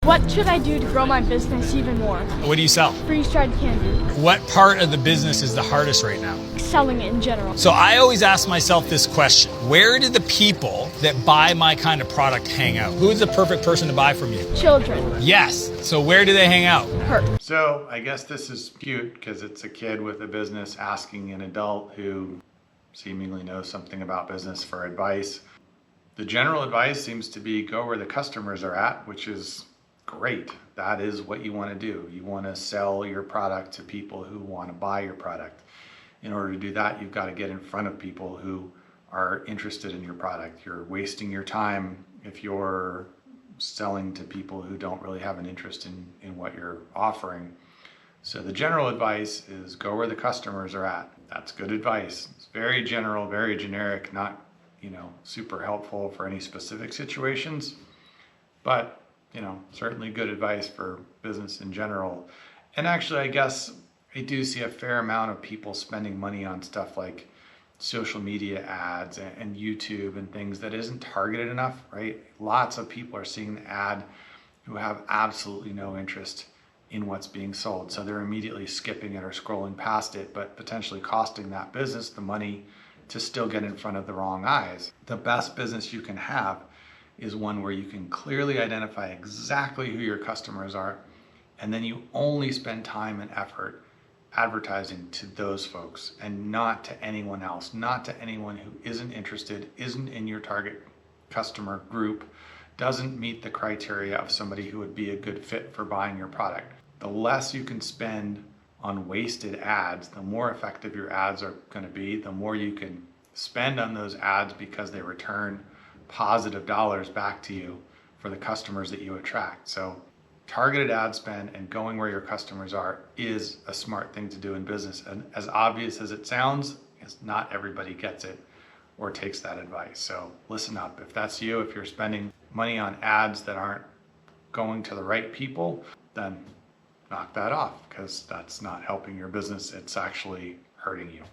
What should I do to grow my business even more? What do you sell? Freeze-dried candy. What part of the business is the hardest right now? Selling it in general. So I always ask myself this question: where do the people that buy my kind of product hang out? Who's the perfect person to buy from you? Children. Yes. So where do they hang out? Her. So I guess this is cute because it's a kid with a business asking an adult who seemingly knows something about business for advice. The general advice seems to be go where the customers are at, which is great. That is what you want to do. You want to sell your product to people who want to buy your product. In order to do that, you've got to get in front of people who are interested in your product. You're wasting your time if you're selling to people who don't really have an interest in what you're offering. So the general advice is go where the customers are at. That's good advice. It's very general, very generic, not, super helpful for any specific situations, but, certainly good advice for business in general. And actually, I guess I do see a fair amount of people spending money on stuff like social media ads and YouTube and things that isn't targeted enough, right? Lots of people are seeing the ad who have absolutely no interest in what's being sold. So they're immediately skipping it or scrolling past it, but potentially costing that business the money to still get in front of the wrong eyes. The best business you can have is one where you can clearly identify exactly who your customers are, and then you only spend time and effort advertising to those folks and not to anyone else, not to anyone who isn't interested, isn't in your target customer group, doesn't meet the criteria of somebody who would be a good fit for buying your product. The less you can spend on wasted ads, the more effective your ads are going to be, the more you can spend on those ads because they return positive dollars back to you for the customers that you attract. So targeted ad spend and going where your customers are is a smart thing to do in business. And as obvious as it sounds, not everybody gets it or takes that advice. So listen up. If that's you, if you're spending money on ads that aren't going to the right people, then knock that off, because that's not helping your business. It's actually hurting you.